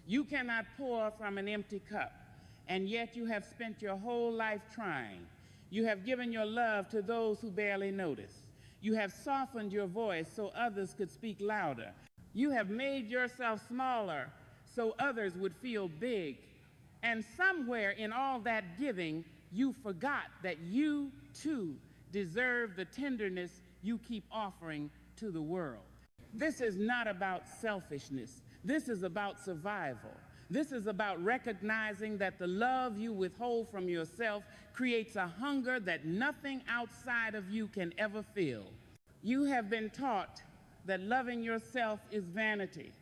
You cannot pour from an empty cup, and yet you have spent your whole life trying. You have given your love to those who barely notice. You have softened your voice so others could speak louder. You have made yourself smaller so others would feel big. And somewhere in all that giving, you forgot that you too deserve the tenderness you keep offering to the world. This is not about selfishness. This is about survival. This is about recognizing that the love you withhold from yourself creates a hunger that nothing outside of you can ever fill. You have been taught that loving yourself is vanity,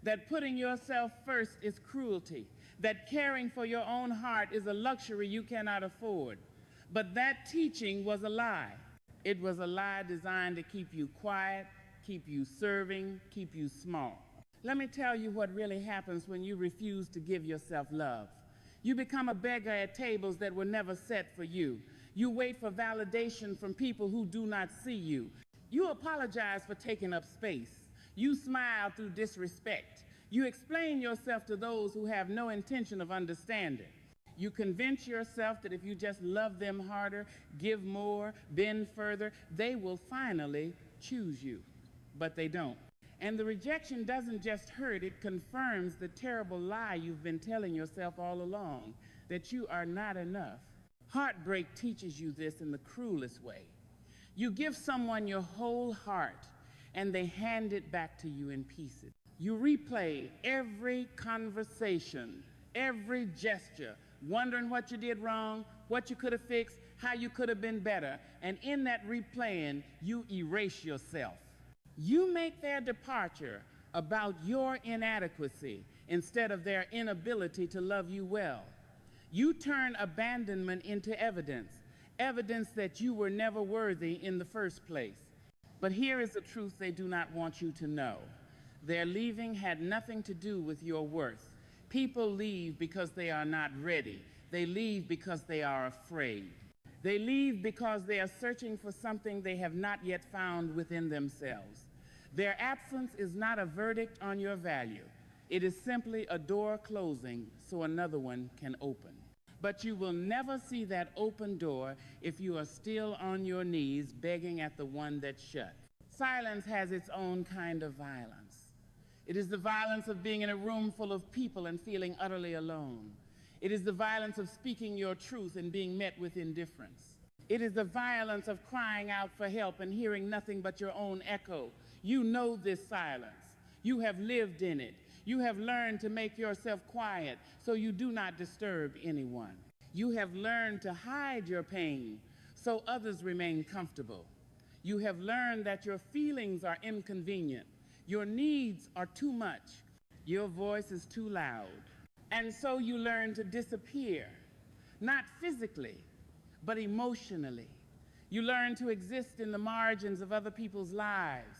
that putting yourself first is cruelty, that caring for your own heart is a luxury you cannot afford. But that teaching was a lie. It was a lie designed to keep you quiet, keep you serving, keep you small. Let me tell you what really happens when you refuse to give yourself love. You become a beggar at tables that were never set for you. You wait for validation from people who do not see you. You apologize for taking up space. You smile through disrespect. You explain yourself to those who have no intention of understanding. You convince yourself that if you just love them harder, give more, bend further, they will finally choose you. But they don't. And the rejection doesn't just hurt, it confirms the terrible lie you've been telling yourself all along, that you are not enough. Heartbreak teaches you this in the cruelest way. You give someone your whole heart, and they hand it back to you in pieces. You replay every conversation, every gesture, wondering what you did wrong, what you could have fixed, how you could have been better. And in that replaying, you erase yourself. You make their departure about your inadequacy instead of their inability to love you well. You turn abandonment into evidence, evidence that you were never worthy in the first place. But here is the truth they do not want you to know. Their leaving had nothing to do with your worth. People leave because they are not ready. They leave because they are afraid. They leave because they are searching for something they have not yet found within themselves. Their absence is not a verdict on your value. It is simply a door closing so another one can open. But you will never see that open door if you are still on your knees begging at the one that's shut. Silence has its own kind of violence. It is the violence of being in a room full of people and feeling utterly alone. It is the violence of speaking your truth and being met with indifference. It is the violence of crying out for help and hearing nothing but your own echo. You know this silence. You have lived in it. You have learned to make yourself quiet so you do not disturb anyone. You have learned to hide your pain so others remain comfortable. You have learned that your feelings are inconvenient. Your needs are too much. Your voice is too loud. And so you learn to disappear, not physically, but emotionally. You learn to exist in the margins of other people's lives.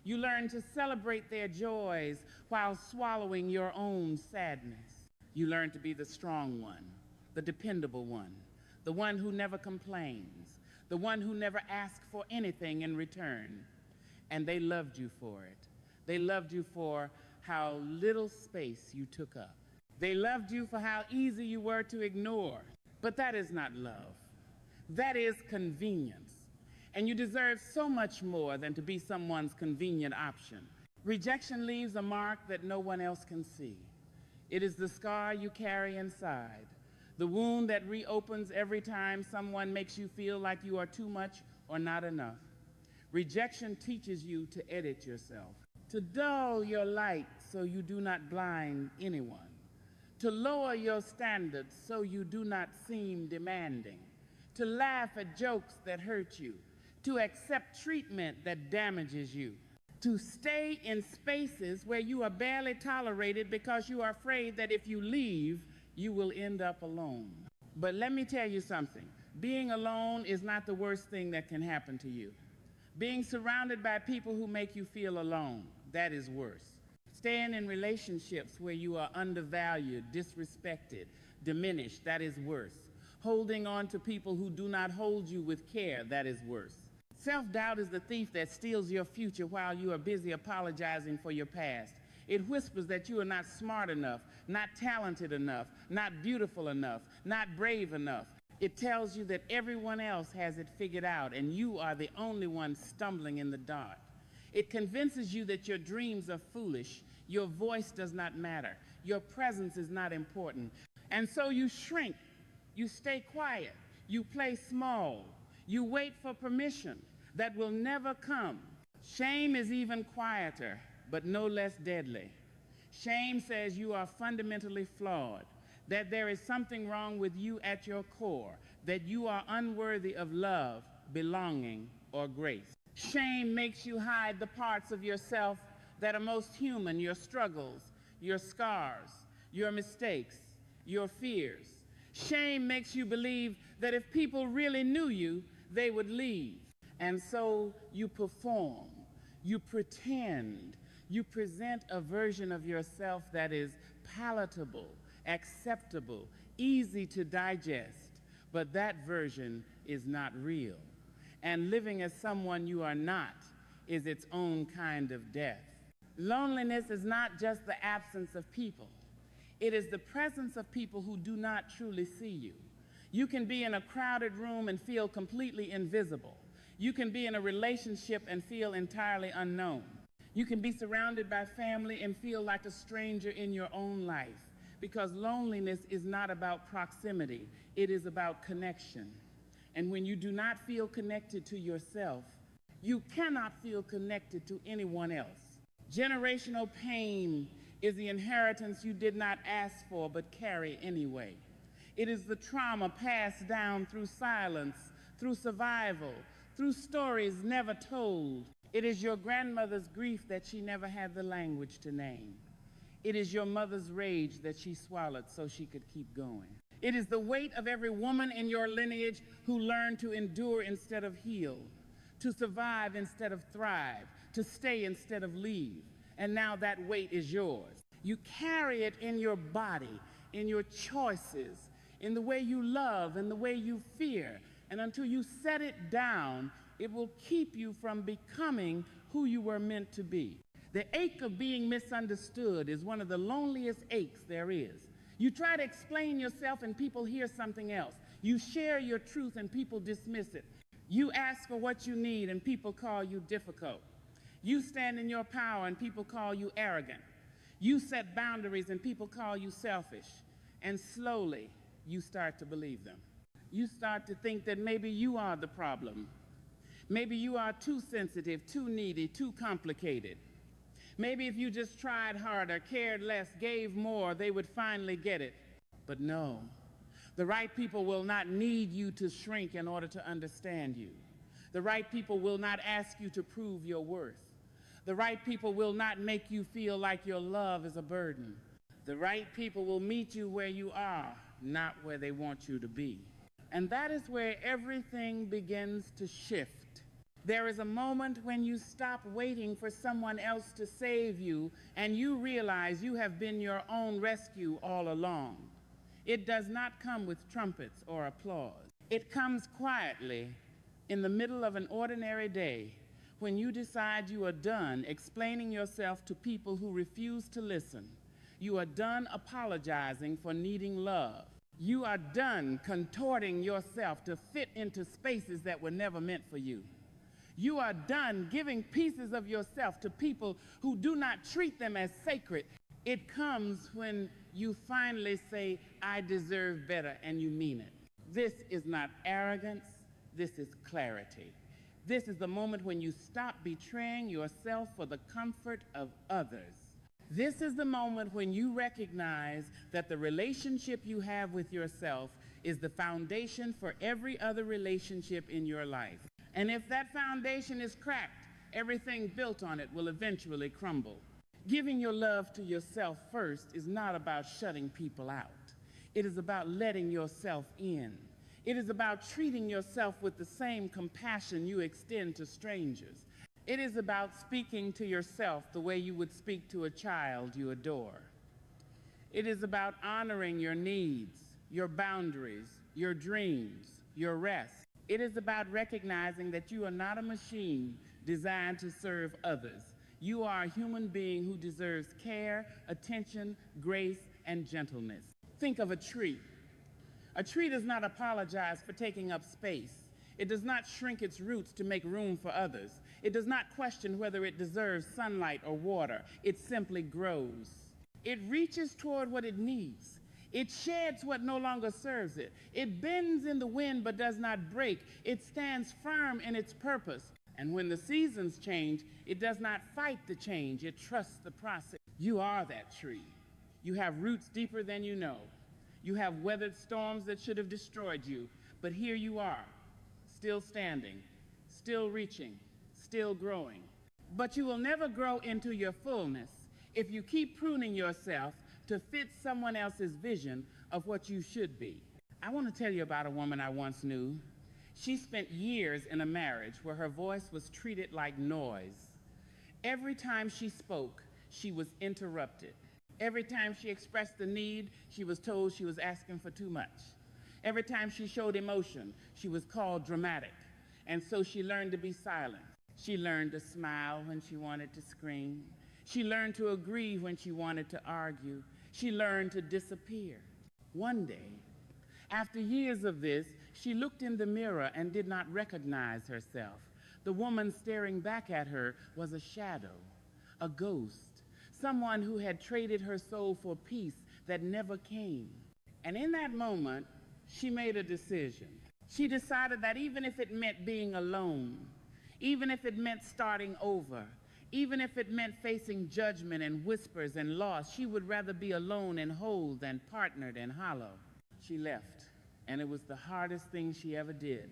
You learn to celebrate their joys while swallowing your own sadness. You learn to be the strong one, the dependable one, the one who never complains, the one who never asks for anything in return. And they loved you for it. They loved you for how little space you took up. They loved you for how easy you were to ignore. But that is not love. That is convenience. And you deserve so much more than to be someone's convenient option. Rejection leaves a mark that no one else can see. It is the scar you carry inside, the wound that reopens every time someone makes you feel like you are too much or not enough. Rejection teaches you to edit yourself, to dull your light so you do not blind anyone, to lower your standards so you do not seem demanding, to laugh at jokes that hurt you, to accept treatment that damages you, to stay in spaces where you are barely tolerated because you are afraid that if you leave, you will end up alone. But let me tell you something. Being alone is not the worst thing that can happen to you. Being surrounded by people who make you feel alone, that is worse. Staying in relationships where you are undervalued, disrespected, diminished, that is worse. Holding on to people who do not hold you with care, that is worse. Self-doubt is the thief that steals your future while you are busy apologizing for your past. It whispers that you are not smart enough, not talented enough, not beautiful enough, not brave enough. It tells you that everyone else has it figured out and you are the only one stumbling in the dark. It convinces you that your dreams are foolish, your voice does not matter, your presence is not important. And so you shrink, you stay quiet, you play small, you wait for permission that will never come. Shame is even quieter, but no less deadly. Shame says you are fundamentally flawed, that there is something wrong with you at your core, that you are unworthy of love, belonging, or grace. Shame makes you hide the parts of yourself that are most human, your struggles, your scars, your mistakes, your fears. Shame makes you believe that if people really knew you, they would leave. And so you perform, you pretend, you present a version of yourself that is palatable, acceptable, easy to digest, but that version is not real. And living as someone you are not is its own kind of death. Loneliness is not just the absence of people. It is the presence of people who do not truly see you. You can be in a crowded room and feel completely invisible. You can be in a relationship and feel entirely unknown. You can be surrounded by family and feel like a stranger in your own life, because loneliness is not about proximity, it is about connection. And when you do not feel connected to yourself, you cannot feel connected to anyone else. Generational pain is the inheritance you did not ask for but carry anyway. It is the trauma passed down through silence, through survival, through stories never told. It is your grandmother's grief that she never had the language to name. It is your mother's rage that she swallowed so she could keep going. It is the weight of every woman in your lineage who learned to endure instead of heal, to survive instead of thrive, to stay instead of leave. And now that weight is yours. You carry it in your body, in your choices, in the way you love and the way you fear. And until you set it down, it will keep you from becoming who you were meant to be. The ache of being misunderstood is one of the loneliest aches there is. You try to explain yourself and people hear something else. You share your truth and people dismiss it. You ask for what you need and people call you difficult. You stand in your power and people call you arrogant. You set boundaries and people call you selfish. And slowly, you start to believe them. You start to think that maybe you are the problem. Maybe you are too sensitive, too needy, too complicated. Maybe if you just tried harder, cared less, gave more, they would finally get it. But no, the right people will not need you to shrink in order to understand you. The right people will not ask you to prove your worth. The right people will not make you feel like your love is a burden. The right people will meet you where you are, not where they want you to be. And that is where everything begins to shift. There is a moment when you stop waiting for someone else to save you and you realize you have been your own rescue all along. It does not come with trumpets or applause. It comes quietly in the middle of an ordinary day when you decide you are done explaining yourself to people who refuse to listen. You are done apologizing for needing love. You are done contorting yourself to fit into spaces that were never meant for you. You are done giving pieces of yourself to people who do not treat them as sacred. It comes when you finally say, I deserve better, and you mean it. This is not arrogance, this is clarity. This is the moment when you stop betraying yourself for the comfort of others. This is the moment when you recognize that the relationship you have with yourself is the foundation for every other relationship in your life. And if that foundation is cracked, everything built on it will eventually crumble. Giving your love to yourself first is not about shutting people out. It is about letting yourself in. It is about treating yourself with the same compassion you extend to strangers. It is about speaking to yourself the way you would speak to a child you adore. It is about honoring your needs, your boundaries, your dreams, your rest. It is about recognizing that you are not a machine designed to serve others. You are a human being who deserves care, attention, grace, and gentleness. Think of a tree. A tree does not apologize for taking up space. It does not shrink its roots to make room for others. It does not question whether it deserves sunlight or water. It simply grows. It reaches toward what it needs. It sheds what no longer serves it. It bends in the wind but does not break. It stands firm in its purpose. And when the seasons change, it does not fight the change. It trusts the process. You are that tree. You have roots deeper than you know. You have weathered storms that should have destroyed you. But here you are, still standing, still reaching, still growing. But you will never grow into your fullness if you keep pruning yourself to fit someone else's vision of what you should be. I want to tell you about a woman I once knew. She spent years in a marriage where her voice was treated like noise. Every time she spoke, she was interrupted. Every time she expressed the need, she was told she was asking for too much. Every time she showed emotion, she was called dramatic. And so she learned to be silent. She learned to smile when she wanted to scream. She learned to agree when she wanted to argue. She learned to disappear. One day, after years of this, she looked in the mirror and did not recognize herself. The woman staring back at her was a shadow, a ghost, someone who had traded her soul for peace that never came. And in that moment, she made a decision. She decided that even if it meant being alone, even if it meant starting over, even if it meant facing judgment and whispers and loss, she would rather be alone and whole than partnered and hollow. She left, and it was the hardest thing she ever did,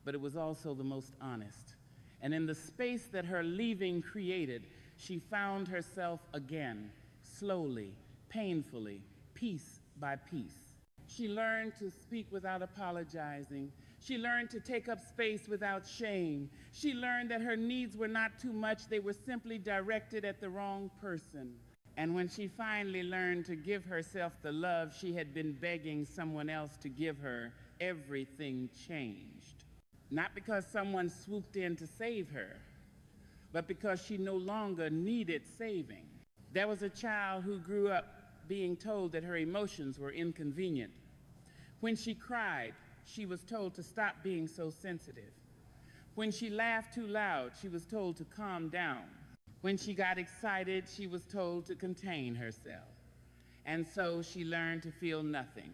but it was also the most honest. And in the space that her leaving created, she found herself again, slowly, painfully, piece by piece. She learned to speak without apologizing. She learned to take up space without shame. She learned that her needs were not too much, they were simply directed at the wrong person. And when she finally learned to give herself the love she had been begging someone else to give her, everything changed. Not because someone swooped in to save her, but because she no longer needed saving. There was a child who grew up being told that her emotions were inconvenient. When she cried, she was told to stop being so sensitive. When she laughed too loud, she was told to calm down. When she got excited, she was told to contain herself. And so she learned to feel nothing,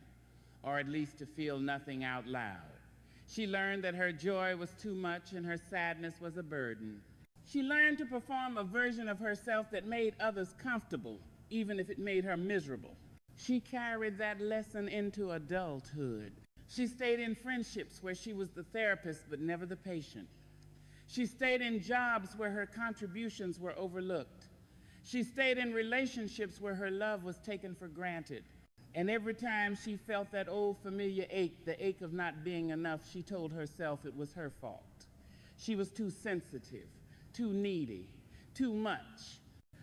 or at least to feel nothing out loud. She learned that her joy was too much and her sadness was a burden. She learned to perform a version of herself that made others comfortable, even if it made her miserable. She carried that lesson into adulthood. She stayed in friendships where she was the therapist but never the patient. She stayed in jobs where her contributions were overlooked. She stayed in relationships where her love was taken for granted. And every time she felt that old familiar ache, the ache of not being enough, she told herself it was her fault. She was too sensitive, too needy, too much.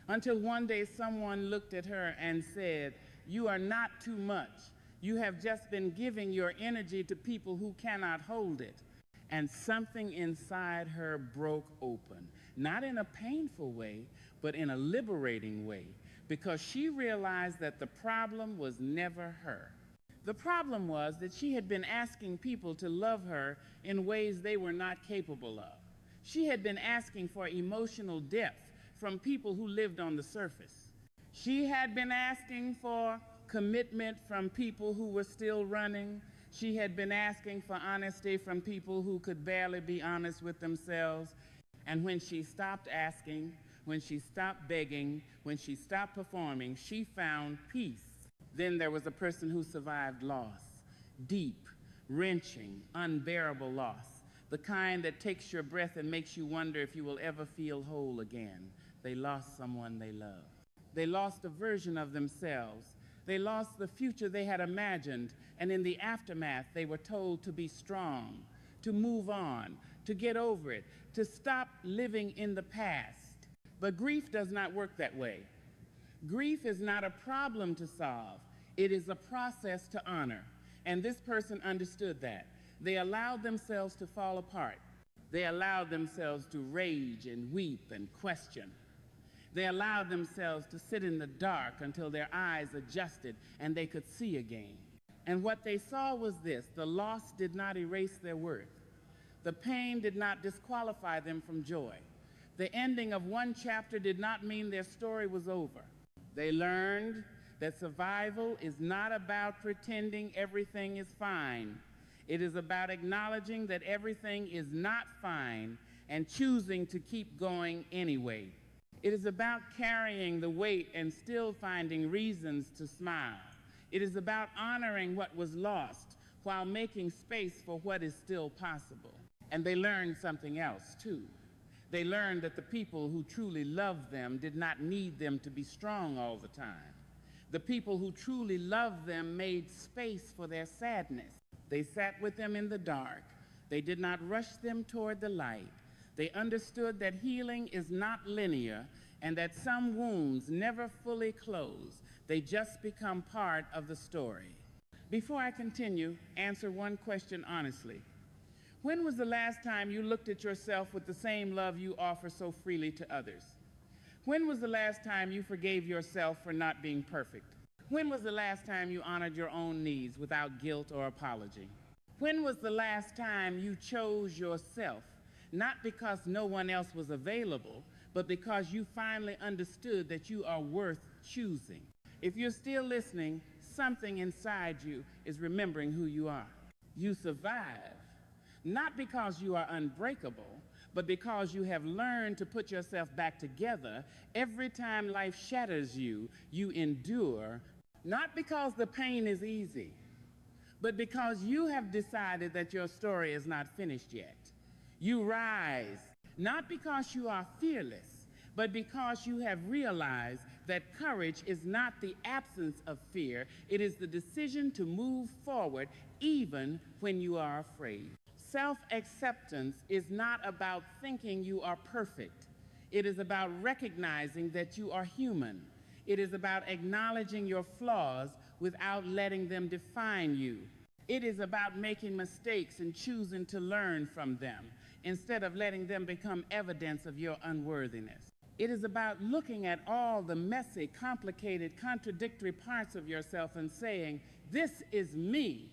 Until one day someone looked at her and said, "You are not too much. You have just been giving your energy to people who cannot hold it." And something inside her broke open, not in a painful way, but in a liberating way, because she realized that the problem was never her. The problem was that she had been asking people to love her in ways they were not capable of. She had been asking for emotional depth from people who lived on the surface. She had been asking for commitment from people who were still running. She had been asking for honesty from people who could barely be honest with themselves. And when she stopped asking, when she stopped begging, when she stopped performing, she found peace. Then there was a person who survived loss, deep, wrenching, unbearable loss, the kind that takes your breath and makes you wonder if you will ever feel whole again. They lost someone they loved. They lost a version of themselves. They lost the future they had imagined, and in the aftermath, they were told to be strong, to move on, to get over it, to stop living in the past. But grief does not work that way. Grief is not a problem to solve. It is a process to honor, and this person understood that. They allowed themselves to fall apart. They allowed themselves to rage and weep and question. They allowed themselves to sit in the dark until their eyes adjusted and they could see again. And what they saw was this: the loss did not erase their worth. The pain did not disqualify them from joy. The ending of one chapter did not mean their story was over. They learned that survival is not about pretending everything is fine. It is about acknowledging that everything is not fine and choosing to keep going anyway. It is about carrying the weight and still finding reasons to smile. It is about honoring what was lost while making space for what is still possible. And they learned something else, too. They learned that the people who truly loved them did not need them to be strong all the time. The people who truly loved them made space for their sadness. They sat with them in the dark. They did not rush them toward the light. They understood that healing is not linear and that some wounds never fully close. They just become part of the story. Before I continue, answer one question honestly. When was the last time you looked at yourself with the same love you offer so freely to others? When was the last time you forgave yourself for not being perfect? When was the last time you honored your own needs without guilt or apology? When was the last time you chose yourself, not because no one else was available, but because you finally understood that you are worth choosing? If you're still listening, something inside you is remembering who you are. You survive, not because you are unbreakable, but because you have learned to put yourself back together. Every time life shatters you, you endure, not because the pain is easy, but because you have decided that your story is not finished yet. You rise, not because you are fearless, but because you have realized that courage is not the absence of fear. It is the decision to move forward even when you are afraid. Self-acceptance is not about thinking you are perfect. It is about recognizing that you are human. It is about acknowledging your flaws without letting them define you. It is about making mistakes and choosing to learn from them instead of letting them become evidence of your unworthiness. It is about looking at all the messy, complicated, contradictory parts of yourself and saying, "This is me,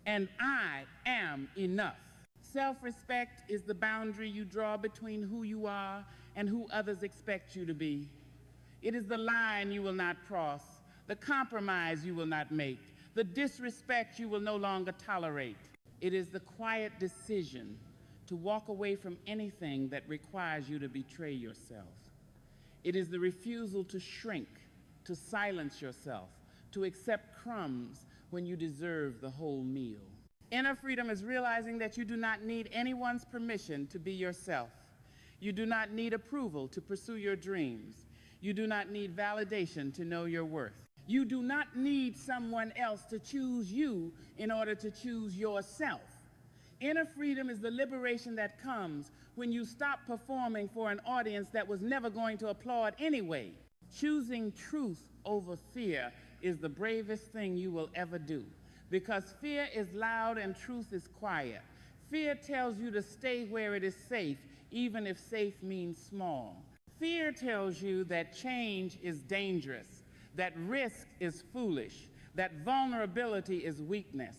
and I am enough." Self-respect is the boundary you draw between who you are and who others expect you to be. It is the line you will not cross, the compromise you will not make, the disrespect you will no longer tolerate. It is the quiet decision to walk away from anything that requires you to betray yourself. It is the refusal to shrink, to silence yourself, to accept crumbs when you deserve the whole meal. Inner freedom is realizing that you do not need anyone's permission to be yourself. You do not need approval to pursue your dreams. You do not need validation to know your worth. You do not need someone else to choose you in order to choose yourself. Inner freedom is the liberation that comes when you stop performing for an audience that was never going to applaud anyway. Choosing truth over fear is the bravest thing you will ever do, because fear is loud and truth is quiet. Fear tells you to stay where it is safe, even if safe means small. Fear tells you that change is dangerous, that risk is foolish, that vulnerability is weakness.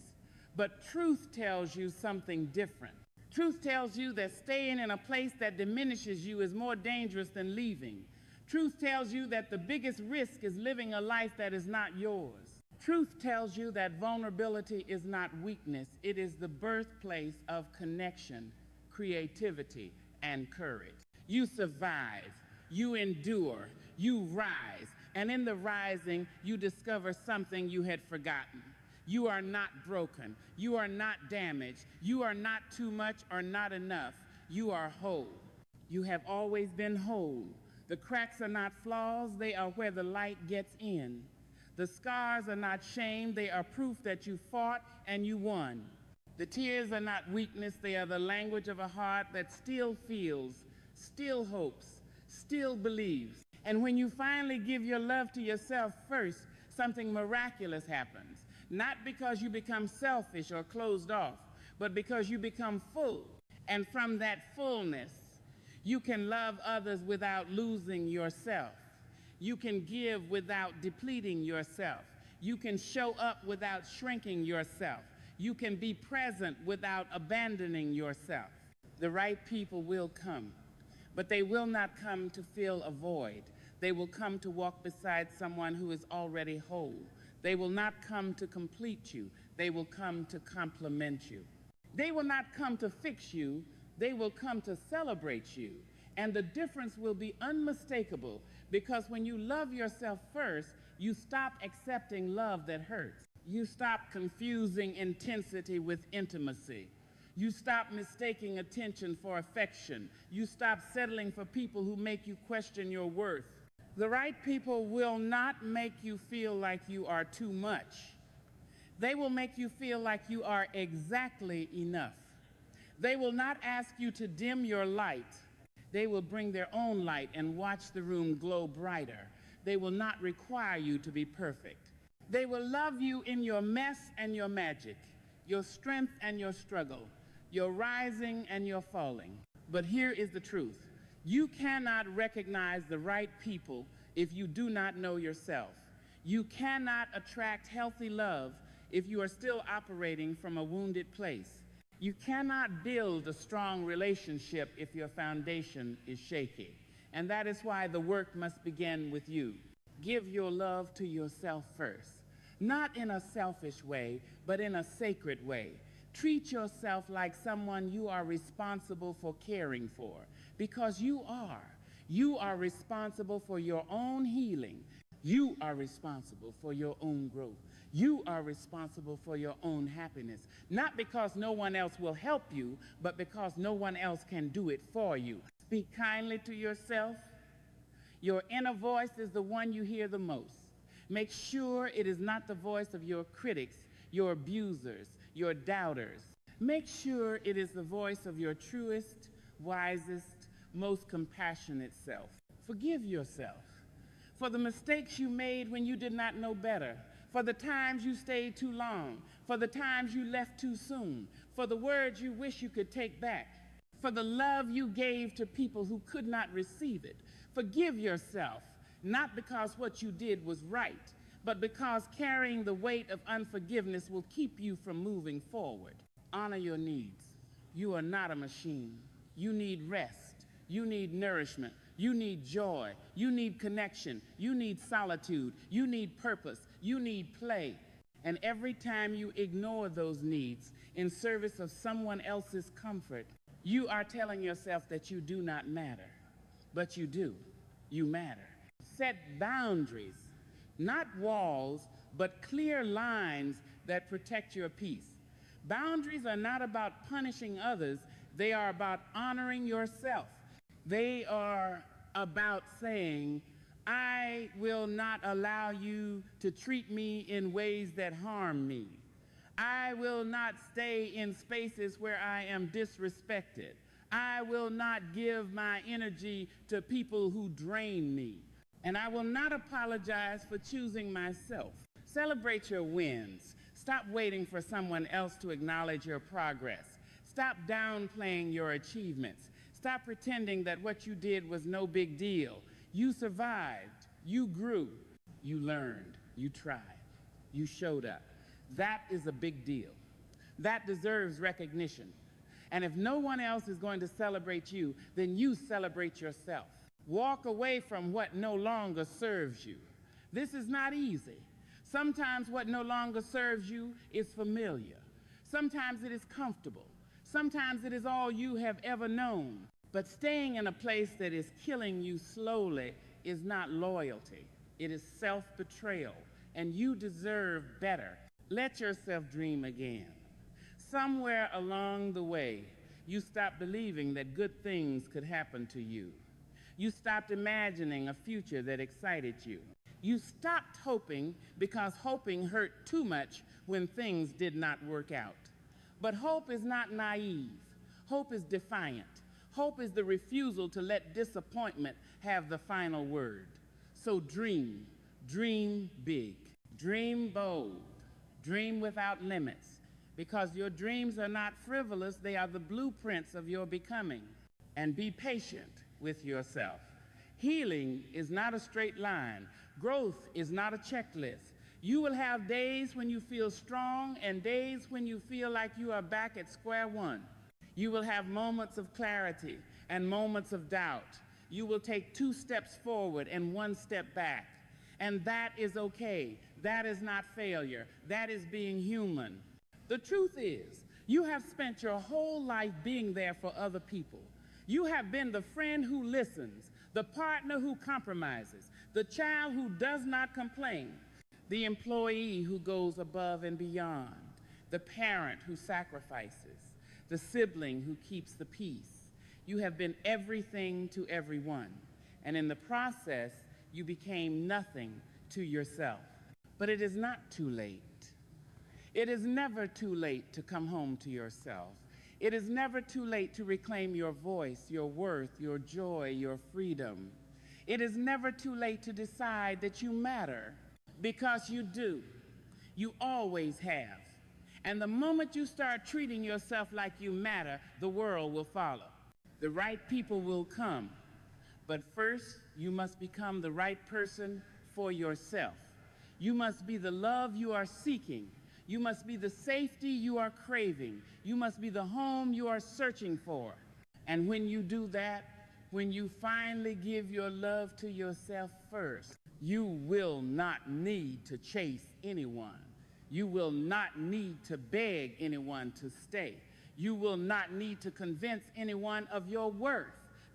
But truth tells you something different. Truth tells you that staying in a place that diminishes you is more dangerous than leaving. Truth tells you that the biggest risk is living a life that is not yours. Truth tells you that vulnerability is not weakness. It is the birthplace of connection, creativity, and courage. You survive, you endure, you rise, and in the rising, you discover something you had forgotten. You are not broken. You are not damaged. You are not too much or not enough. You are whole. You have always been whole. The cracks are not flaws. They are where the light gets in. The scars are not shame. They are proof that you fought and you won. The tears are not weakness. They are the language of a heart that still feels, still hopes, still believes. And when you finally give your love to yourself first, something miraculous happens. Not because you become selfish or closed off, but because you become full. And from that fullness, You can love others without losing yourself. You can give without depleting yourself. You can show up without shrinking yourself. You can be present without abandoning yourself. The right people will come, but they will not come to fill a void. They will come to walk beside someone who is already whole. They will not come to complete you. They will come to complement you. They will not come to fix you. They will come to celebrate you. And the difference will be unmistakable, because when you love yourself first, you stop accepting love that hurts. You stop confusing intensity with intimacy. You stop mistaking attention for affection. You stop settling for people who make you question your worth. The right people will not make you feel like you are too much. They will make you feel like you are exactly enough. They will not ask you to dim your light. They will bring their own light and watch the room glow brighter. They will not require you to be perfect. They will love you in your mess and your magic, your strength and your struggle, your rising and your falling. But here is the truth. You cannot recognize the right people if you do not know yourself. You cannot attract healthy love if you are still operating from a wounded place. You cannot build a strong relationship if your foundation is shaky. And that is why the work must begin with you. Give your love to yourself first, not in a selfish way, but in a sacred way. Treat yourself like someone you are responsible for caring for, because you are. You are responsible for your own healing. You are responsible for your own growth. You are responsible for your own happiness, not because no one else will help you, but because no one else can do it for you. Speak kindly to yourself. Your inner voice is the one you hear the most. Make sure it is not the voice of your critics, your abusers, your doubters. Make sure it is the voice of your truest, wisest, most compassionate self. Forgive yourself for the mistakes you made when you did not know better, for the times you stayed too long, for the times you left too soon, for the words you wish you could take back, for the love you gave to people who could not receive it. Forgive yourself, not because what you did was right, but because carrying the weight of unforgiveness will keep you from moving forward. Honor your needs. You are not a machine. You need rest. You need nourishment. You need joy. You need connection. You need solitude. You need purpose. You need play. And every time you ignore those needs in service of someone else's comfort, you are telling yourself that you do not matter. But you do. You matter. Set boundaries, not walls, but clear lines that protect your peace. Boundaries are not about punishing others. They are about honoring yourself. They are about saying, I will not allow you to treat me in ways that harm me. I will not stay in spaces where I am disrespected. I will not give my energy to people who drain me. And I will not apologize for choosing myself. Celebrate your wins. Stop waiting for someone else to acknowledge your progress. Stop downplaying your achievements. Stop pretending that what you did was no big deal. You survived. You grew. You learned. You tried. You showed up. That is a big deal. That deserves recognition. And if no one else is going to celebrate you, then you celebrate yourself. Walk away from what no longer serves you. This is not easy. Sometimes what no longer serves you is familiar. Sometimes it is comfortable. Sometimes it is all you have ever known. But staying in a place that is killing you slowly is not loyalty. It is self-betrayal, and you deserve better. Let yourself dream again. Somewhere along the way, you stopped believing that good things could happen to you. You stopped imagining a future that excited you. You stopped hoping because hoping hurt too much when things did not work out. But hope is not naive. Hope is defiant. Hope is the refusal to let disappointment have the final word. So dream. Dream big. Dream bold. Dream without limits. Because your dreams are not frivolous, they are the blueprints of your becoming. and be patient with yourself. Healing is not a straight line. Growth is not a checklist. You will have days when you feel strong and days when you feel like you are back at square one. You will have moments of clarity and moments of doubt. You will take 2 steps forward and 1 step back. And that is okay. That is not failure. That is being human. The truth is, you have spent your whole life being there for other people. You have been the friend who listens, the partner who compromises, the child who does not complain, the employee who goes above and beyond, the parent who sacrifices, the sibling who keeps the peace. You have been everything to everyone, and in the process, you became nothing to yourself. But it is not too late. It is never too late to come home to yourself. It is never too late to reclaim your voice, your worth, your joy, your freedom. It is never too late to decide that you matter, because you do. You always have. And the moment you start treating yourself like you matter, the world will follow. The right people will come. But first, you must become the right person for yourself. You must be the love you are seeking. You must be the safety you are craving. You must be the home you are searching for. And when you do that, when you finally give your love to yourself first, you will not need to chase anyone. You will not need to beg anyone to stay. You will not need to convince anyone of your worth,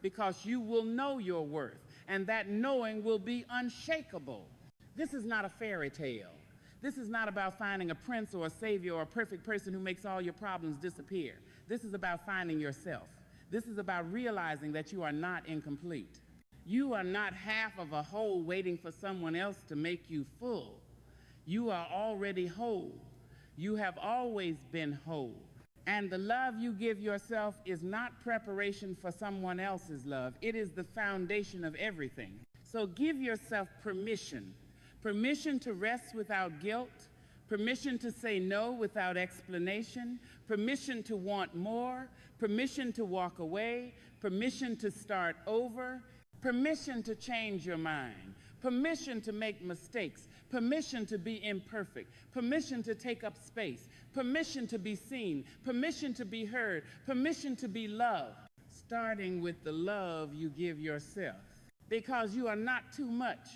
because you will know your worth, and that knowing will be unshakable. This is not a fairy tale. This is not about finding a prince or a savior or a perfect person who makes all your problems disappear. This is about finding yourself. This is about realizing that you are not incomplete. You are not half of a whole waiting for someone else to make you full. You are already whole. You have always been whole. And the love you give yourself is not preparation for someone else's love. It is the foundation of everything. So give yourself permission. Permission to rest without guilt, permission to say no without explanation, permission to want more, permission to walk away, permission to start over, permission to change your mind, permission to make mistakes, permission to be imperfect, permission to take up space, permission to be seen, permission to be heard, permission to be loved, starting with the love you give yourself. Because you are not too much.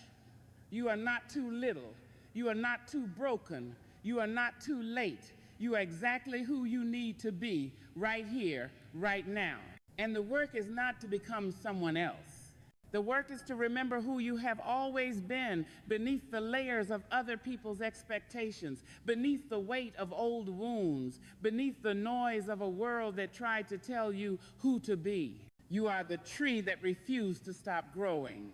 You are not too little. You are not too broken. You are not too late. You are exactly who you need to be right here, right now. And the work is not to become someone else. The work is to remember who you have always been beneath the layers of other people's expectations, beneath the weight of old wounds, beneath the noise of a world that tried to tell you who to be. You are the tree that refused to stop growing.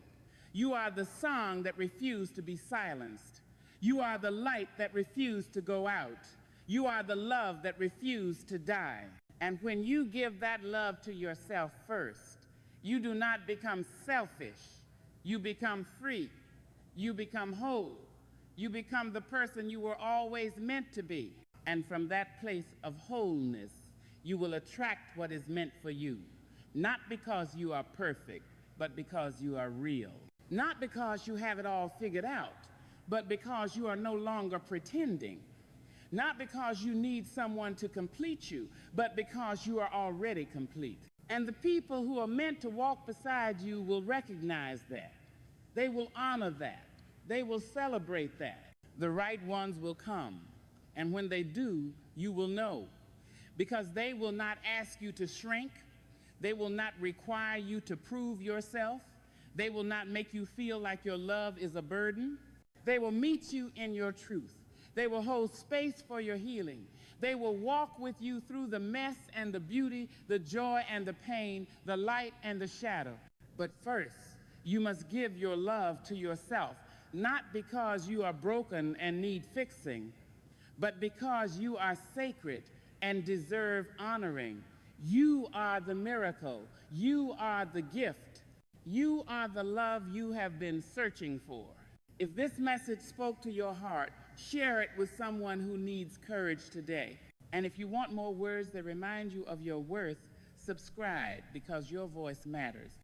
You are the song that refused to be silenced. You are the light that refused to go out. You are the love that refused to die. And when you give that love to yourself first, you do not become selfish. You become free. You become whole. You become the person you were always meant to be. And from that place of wholeness, you will attract what is meant for you. Not because you are perfect, but because you are real. Not because you have it all figured out, but because you are no longer pretending. Not because you need someone to complete you, but because you are already complete. And the people who are meant to walk beside you will recognize that. They will honor that. They will celebrate that. The right ones will come. And when they do, you will know. Because they will not ask you to shrink. They will not require you to prove yourself. They will not make you feel like your love is a burden. They will meet you in your truth. They will hold space for your healing. They will walk with you through the mess and the beauty, the joy and the pain, the light and the shadow. But first, you must give your love to yourself, not because you are broken and need fixing, but because you are sacred and deserve honoring. You are the miracle. You are the gift. You are the love you have been searching for. If this message spoke to your heart, share it with someone who needs courage today. And if you want more words that remind you of your worth, Subscribe because your voice matters.